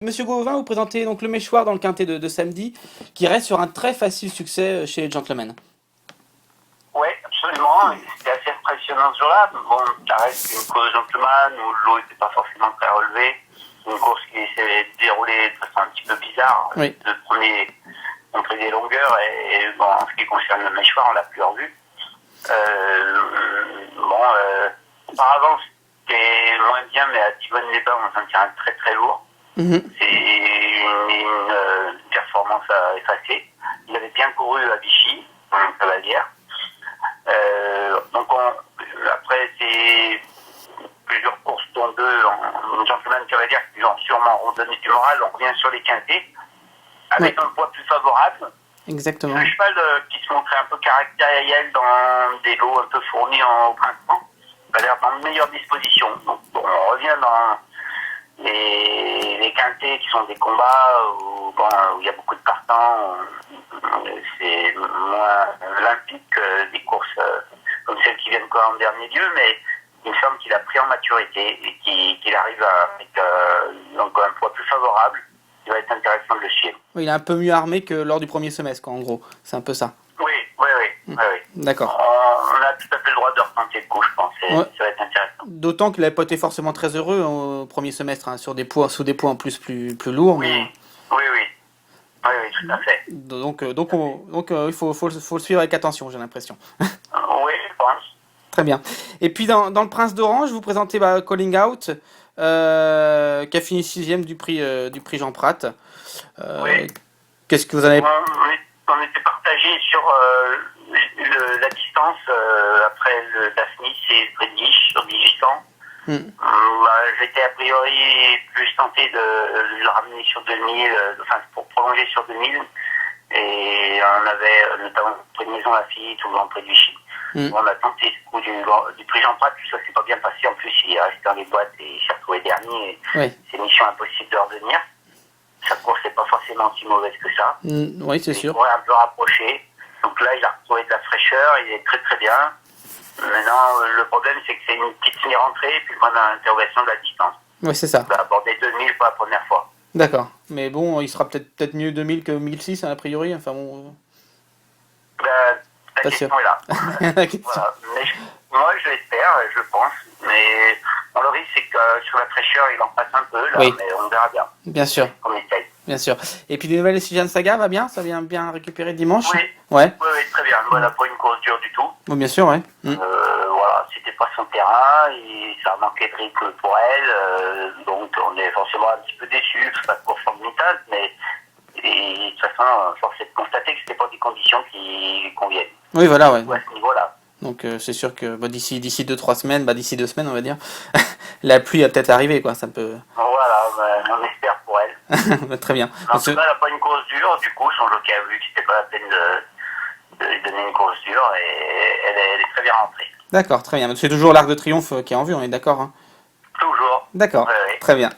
Monsieur Gauvin, vous présentez donc le Méchoir dans le quintet de samedi, qui reste sur un très facile succès chez les gentlemen. Oui, absolument. C'était assez impressionnant ce jour-là. Bon, ça reste une course gentleman où l'eau n'était pas forcément très relevée. Une course qui s'est déroulée de façon un petit peu bizarre. Oui. Le premier, on pris des longueurs et bon, en ce qui concerne le Méchoir, on l'a plus revu. Auparavant, c'était moins bien, mais à Tivonne-les-Bains, on s'en tient très très lourd. C'est une performance à effacer. Il avait bien couru à Vichy, en cavalière. Après, c'est plusieurs courses, dont deux en gentleman cavalière qui ont sûrement redonné du moral. On revient sur les quintés, avec un poids plus favorable. Exactement. Le cheval qui se montrait un peu caractériel dans des lots un peu fournis au printemps, il a l'air dans de meilleures dispositions. Donc, on revient dans les quintés qui sont des combats où il y a beaucoup de partants. C'est moins limpide que des courses comme celles qui viennent en dernier lieu, mais il me semble qu'il a pris en maturité et qu'il arrive avec un poids plus favorable. Il va être intéressant de le suivre. Oui, il est un peu mieux armé que lors du premier semestre, quoi, en gros. C'est un peu ça. Oui. D'accord. On a tout à fait le droit de retenter le coup, je pense. Ça va être intéressant. D'autant qu'il n'avait pas été forcément très heureux au premier semestre, sous des poids en plus plus lourds. Oui, Mais... oui, tout à fait. Donc il faut le suivre avec attention, j'ai l'impression. Oui, je pense. Très bien. Et puis dans le Prince d'Orange, vous présentez Calling Out, qui a fini 6e du prix Jean Prat. Oui. Qu'est-ce que vous en avez... On était partagé sur la distance après le Daphnis et le British sur 1800. J'étais a priori plus tenté de le ramener sur 2000, pour prolonger sur 2000. Et on avait notamment une maison à fille, tout le Grand Prix de Vichy. On a tenté ce coup du prix Jean Prat, puis ça s'est pas bien passé. En plus, il est resté dans les boîtes et il s'est retrouvé dernier. C'est mission impossible de revenir. Sa course n'est pas forcément si mauvaise que ça. Oui, c'est sûr. Il pourrait un peu rapprocher. Donc là, il a retrouvé de la fraîcheur, il est très très bien. Maintenant, le problème, c'est que c'est une petite semi-rentrée, et puis on a l'interrogation de la distance. Oui, c'est ça. Il va aborder 2000 pour la première fois. D'accord. Mais bon, il sera peut-être mieux 2000 que 1006, a priori. Enfin bon... La question est là. Voilà. Mais moi, je l'espère, je pense. Mais le risque, c'est que sur la fraîcheur, il en passe un peu, là, mais on verra bien. Bien sûr. On essaye. Bien sûr. Et puis des nouvelles Sylviane Saga, va bien? Ça vient bien récupérer dimanche? Oui. Ouais. Oui, très bien. Voilà, pas une course dure du tout. Oui, bien sûr, ouais. Voilà, c'était pas son terrain, ça a manqué de rythme pour elle, donc on est forcément un petit peu déçus, c'est pas de course formidable, mais de toute façon, force est de constater que c'était pas des conditions qui conviennent. Oui, voilà, ouais. Ou à ce niveau-là. Donc c'est sûr que d'ici 2-3 semaines, d'ici 2 semaines, on va dire, la pluie va peut-être arriver, quoi. Ça peut. Voilà, on espère pour elle. Très bien. En tout cas, elle n'a pas une course dure, du coup, son jockey a vu que c'était pas la peine de lui donner une course dure, et elle est très bien rentrée. D'accord, très bien. C'est toujours l'Arc de Triomphe qui est en vue, on est d'accord, hein? Toujours. D'accord, très bien.